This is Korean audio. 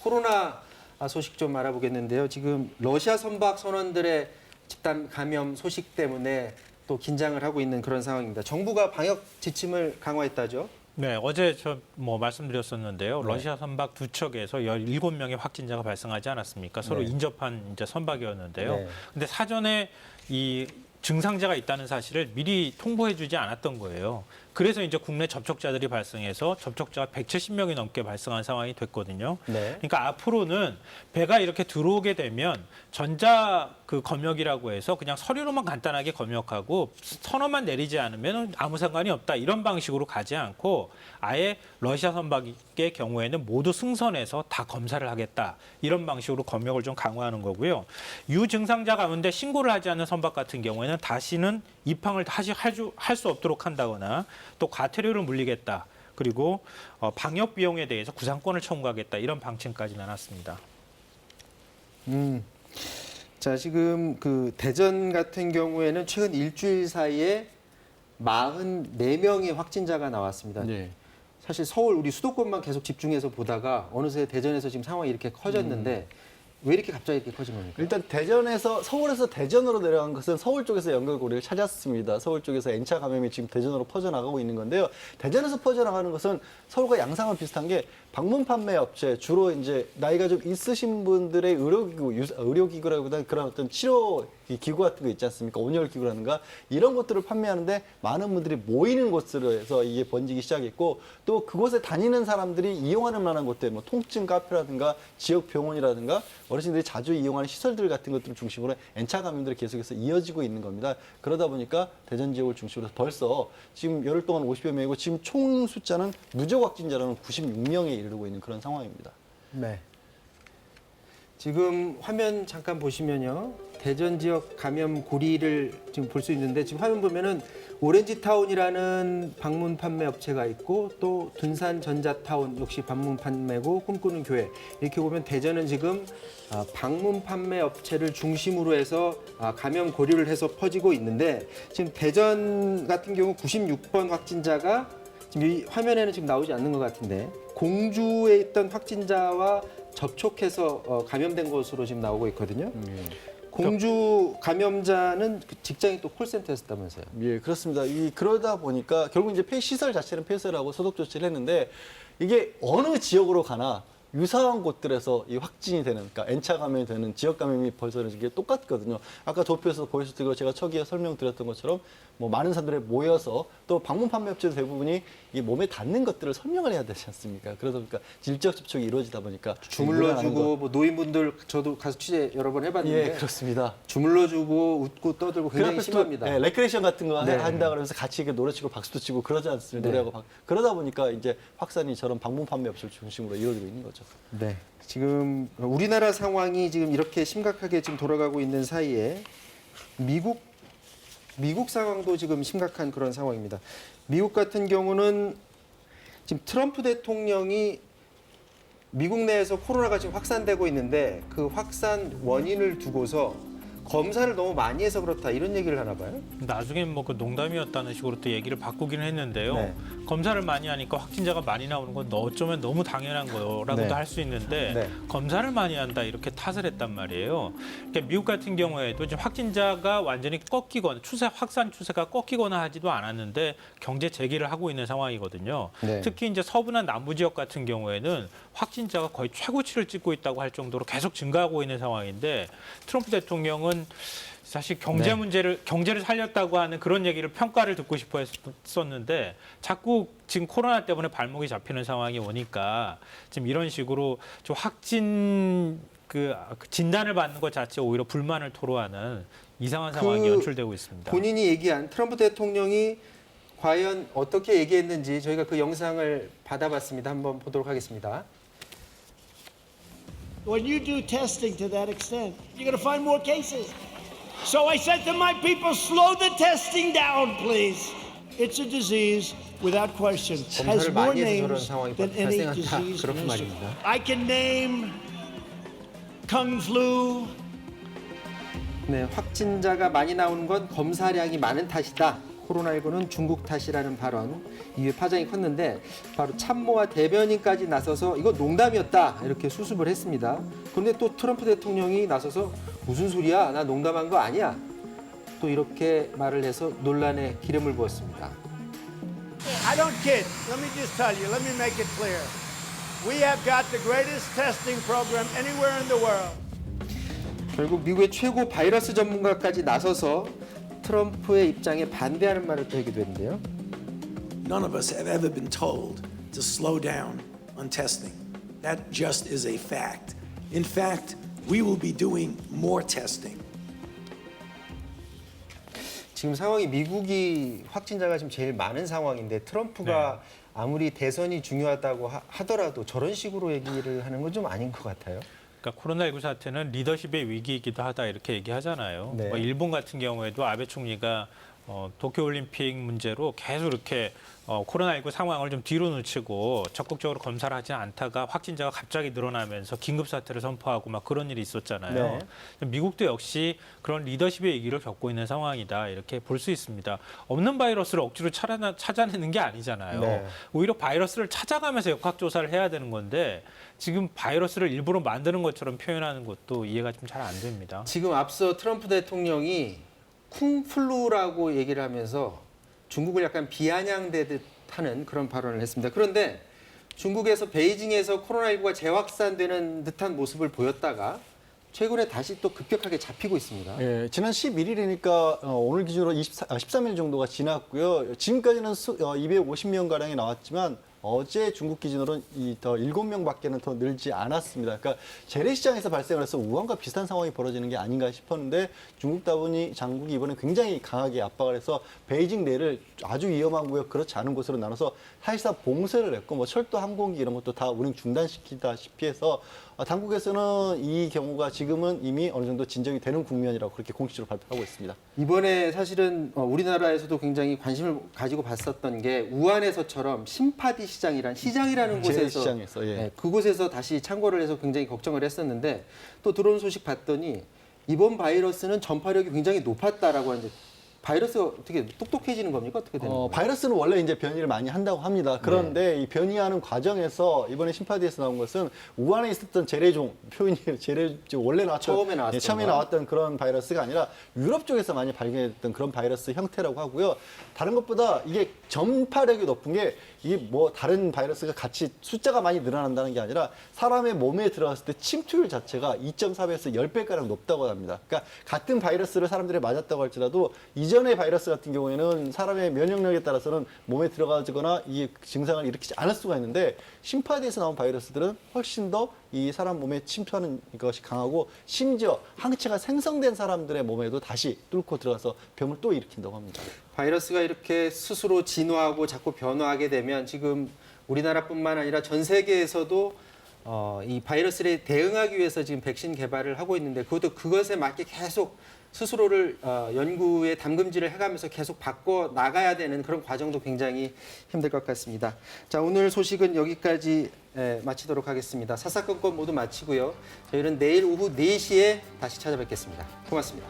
코로나 소식 좀 알아보겠는데요. 지금 러시아 선박 선원들의 집단 감염 소식 때문에 또 긴장을 하고 있는 그런 상황입니다. 정부가 방역 지침을 강화했다죠? 네, 어제 말씀드렸었는데요. 네. 러시아 선박 두 척에서 17명의 확진자가 발생하지 않았습니까? 서로 네. 인접한 이제 선박이었는데요. 네. 근데 사전에 이 증상자가 있다는 사실을 미리 통보해주지 않았던 거예요. 그래서 이제 국내 접촉자들이 발생해서 접촉자가 170명이 넘게 발생한 상황이 됐거든요. 네. 그러니까 앞으로는 배가 이렇게 들어오게 되면 전자 그 검역이라고 해서 그냥 서류로만 간단하게 검역하고 선언만 내리지 않으면 아무 상관이 없다 이런 방식으로 가지 않고 아예 러시아 선박의 경우에는 모두 승선해서 다 검사를 하겠다 이런 방식으로 검역을 좀 강화하는 거고요. 유증상자 가운데 신고를 하지 않는 선박 같은 경우에는 다시는 입항을 다시 할 수 없도록 한다거나 또 과태료를 물리겠다. 그리고 방역 비용에 대해서 구상권을 청구하겠다. 이런 방침까지 내놨습니다. 자, 지금 그 대전 같은 경우에는 최근 일주일 사이에 44명의 확진자가 나왔습니다. 네. 사실 서울 우리 수도권만 계속 집중해서 보다가 어느새 대전에서 지금 상황이 이렇게 커졌는데 왜 이렇게 갑자기 이렇게 커진 겁니까? 일단 서울에서 대전으로 내려간 것은 서울 쪽에서 연결고리를 찾았습니다. 서울 쪽에서 N차 감염이 지금 대전으로 퍼져나가고 있는 건데요. 대전에서 퍼져나가는 것은 서울과 양상은 비슷한 게 방문 판매 업체, 주로 이제 나이가 좀 있으신 분들의 의료기구라기보다는 그런 어떤 치료 기구 같은 거 있지 않습니까? 온열기구라든가 이런 것들을 판매하는데 많은 분들이 모이는 곳으로 해서 이게 번지기 시작했고 또 그곳에 다니는 사람들이 이용하는 만한 곳들, 뭐 통증 카페라든가 지역 병원이라든가 어르신들이 자주 이용하는 시설들 같은 것들을 중심으로 N차 감염들이 계속해서 이어지고 있는 겁니다. 그러다 보니까 대전 지역을 중심으로 벌써 지금 열흘 동안 50여 명이고 지금 총 숫자는 누적 확진자로는 96명에 이르고 있는 그런 상황입니다. 네. 지금 화면 잠깐 보시면요. 대전 지역 감염 고리를 지금 볼 수 있는데 지금 화면 보면은 오렌지타운이라는 방문 판매 업체가 있고 또 둔산 전자타운 역시 방문 판매고 꿈꾸는 교회 이렇게 보면 대전은 지금 방문 판매 업체를 중심으로 해서 감염 고리를 해서 퍼지고 있는데 지금 대전 같은 경우 96번 확진자가 지금 이 화면에는 지금 나오지 않는 것 같은데 공주에 있던 확진자와 접촉해서 감염된 것으로 지금 나오고 있거든요. 공주 감염자는 그 직장이 또 콜센터였다면서요? 예, 그렇습니다. 그러다 보니까 결국 이제 시설 자체는 폐쇄를 하고 소독 조치를 했는데 이게 어느 지역으로 가나 유사한 곳들에서 이 확진이 되는, 그러니까 N차 감염이 되는 지역 감염이 벌써 이게 똑같거든요. 아까 도표에서 보셨을 때 제가 초기에 설명드렸던 것처럼 뭐 많은 사람들이 모여서 또 방문 판매 업체들 대부분이 이 몸에 닿는 것들을 설명을 해야 되지 않습니까? 그러다 보니까 질적 접촉이 이루어지다 보니까 주물러주고 뭐 노인분들 저도 가서 취재 여러 번 해봤는데 예, 그렇습니다. 주물러주고 웃고 떠들고 굉장히 심합니다. 네, 레크레이션 같은 거 네. 한다 그러면서 같이 이렇게 노래 치고 박수도 치고 그러지 않습니까? 네. 노래하고 그러다 보니까 이제 확산이 저런 방문 판매 업체를 중심으로 이루어지고 있는 거죠. 네. 지금 우리나라 상황이 지금 이렇게 심각하게 지금 돌아가고 있는 사이에 미국 상황도 지금 심각한 그런 상황입니다. 미국 같은 경우는 지금 트럼프 대통령이 미국 내에서 코로나가 지금 확산되고 있는데 그 확산 원인을 두고서 검사를 너무 많이 해서 그렇다 이런 얘기를 하나 봐요. 나중에 뭐 그 농담이었다는 식으로 또 얘기를 바꾸기는 했는데요. 네. 검사를 많이 하니까 확진자가 많이 나오는 건 어쩌면 너무 당연한 거라고도 네. 할 수 있는데 네. 검사를 많이 한다 이렇게 탓을 했단 말이에요. 그러니까 미국 같은 경우에도 지금 확진자가 완전히 꺾이거나 확산 추세가 꺾이거나 하지도 않았는데 경제 재기를 하고 있는 상황이거든요. 네. 특히 이제 서부나 남부 지역 같은 경우에는 확진자가 거의 최고치를 찍고 있다고 할 정도로 계속 증가하고 있는 상황인데 트럼프 대통령은 사실 경제를 살렸다고 하는 그런 얘기를 평가를 듣고 싶어 했었는데 자꾸 지금 코로나 때문에 발목이 잡히는 상황이 오니까 지금 이런 식으로 좀 진단을 받는 것 자체 오히려 불만을 토로하는 이상한 상황이 연출되고 있습니다. 본인이 얘기한 트럼프 대통령이 과연 어떻게 얘기했는지 저희가 그 영상을 받아봤습니다. 한번 보도록 하겠습니다. When you do testing to that extent, you're going to find more cases. So I said to my people, slow the testing down, please. It's a disease, without question, has 검사를 more 많이 해서 저런 names 상황이 than any 발생한다. disease. 그런 in history. 말입니다. I can name Kung Flu, 네, 확진자가 많이 나오는 건 검사량이 많은 탓이다. 코로나19는 중국 탓이라는 발언 이후에 파장이 컸는데 바로 참모와 대변인까지 나서서 이거 농담이었다 이렇게 수습을 했습니다. 그런데 또 트럼프 대통령이 나서서 무슨 소리야? 나 농담한 거 아니야. 또 이렇게 말을 해서 논란에 기름을 부었습니다. I don't kid. Let me just tell you, let me make it clear. We have got the greatest testing program anywhere in the world. 결국 미국의 최고 바이러스 전문가까지 나서서 트럼프의 입장에 반대하는 말을 또 하기도 했는데요. None of us have ever been told to slow down on testing. That just is a fact. In fact, we will be doing more testing. 지금 상황이 미국이 확진자가 지금 제일 많은 상황인데 트럼프가 아무리 대선이 중요하다고 하더라도 저런 식으로 얘기를 하는 건 좀 아닌 것 같아요. 그러니까 코로나19 사태는 리더십의 위기이기도 하다 이렇게 얘기하잖아요. 네. 뭐 일본 같은 경우에도 아베 총리가 도쿄올림픽 문제로 계속 이렇게 코로나19 상황을 좀 뒤로 늦추고 적극적으로 검사를 하지 않다가 확진자가 갑자기 늘어나면서 긴급사태를 선포하고 막 그런 일이 있었잖아요. 네. 미국도 역시 그런 리더십의 위기를 겪고 있는 상황이다 이렇게 볼 수 있습니다. 없는 바이러스를 억지로 찾아내는 게 아니잖아요. 네. 오히려 바이러스를 찾아가면서 역학조사를 해야 되는 건데 지금 바이러스를 일부러 만드는 것처럼 표현하는 것도 이해가 좀 잘 안 됩니다. 지금 앞서 트럼프 대통령이 쿵플루라고 얘기를 하면서 중국을 약간 비아냥대듯 하는 그런 발언을 했습니다. 그런데 중국에서 베이징에서 코로나19가 재확산되는 듯한 모습을 보였다가 최근에 다시 또 급격하게 잡히고 있습니다. 예, 지난 11일이니까 오늘 기준으로 13일 정도가 지났고요. 지금까지는 250명 가량이 나왔지만 어제 중국 기준으로는 더 7명밖에는 더 늘지 않았습니다. 그러니까 재래시장에서 발생을 해서 우한과 비슷한 상황이 벌어지는 게 아닌가 싶었는데 중국 장국이 이번에 굉장히 강하게 압박을 해서 베이징 내를 아주 위험한 구역, 그렇지 않은 곳으로 나눠서 사실상 봉쇄를 했고 뭐 철도, 항공기 이런 것도 다 운행 중단시키다시피 해서 당국에서는 이 경우가 지금은 이미 어느 정도 진정이 되는 국면이라고 그렇게 공식적으로 발표하고 있습니다. 이번에 사실은 우리나라에서도 굉장히 관심을 가지고 봤었던 게 우한에서처럼 심파디 시장이라는 곳에서 재래시장에서, 예. 그곳에서 다시 창궐을 해서 굉장히 걱정을 했었는데 또 들어온 소식 봤더니 이번 바이러스는 전파력이 굉장히 높았다라고 하는데 바이러스가 어떻게 똑똑해지는 겁니까? 어떻게 되는 거예요? 바이러스는 원래 이제 변이를 많이 한다고 합니다. 그런데 이 변이하는 과정에서 이번에 심파디에서 나온 것은 우한에 있었던 재래종 표현이 원래 나왔던 처음에 나왔던 그런 바이러스가 아니라 유럽 쪽에서 많이 발견했던 그런 바이러스 형태라고 하고요. 다른 것보다 이게 전파력이 높은 게 이게 뭐 다른 바이러스가 같이 숫자가 많이 늘어난다는 게 아니라 사람의 몸에 들어갔을 때 침투율 자체가 2.4배에서 10배가량 높다고 합니다. 그러니까 같은 바이러스를 사람들이 맞았다고 할지라도 이전의 바이러스 같은 경우에는 사람의 면역력에 따라서는 몸에 들어가거나 이 증상을 일으키지 않을 수가 있는데 심파디에서 나온 바이러스들은 훨씬 더 이 사람 몸에 침투하는 것이 강하고 심지어 항체가 생성된 사람들의 몸에도 다시 뚫고 들어가서 병을 또 일으킨다고 합니다. 바이러스가 이렇게 스스로 진화하고 자꾸 변화하게 되면 지금 우리나라뿐만 아니라 전 세계에서도 이 바이러스에 대응하기 위해서 지금 백신 개발을 하고 있는데 그것에 맞게 계속 스스로를 연구에 담금질을 해가면서 계속 바꿔 나가야 되는 그런 과정도 굉장히 힘들 것 같습니다. 자, 오늘 소식은 여기까지 마치도록 하겠습니다. 사사건건 모두 마치고요. 저희는 내일 오후 4시에 다시 찾아뵙겠습니다. 고맙습니다.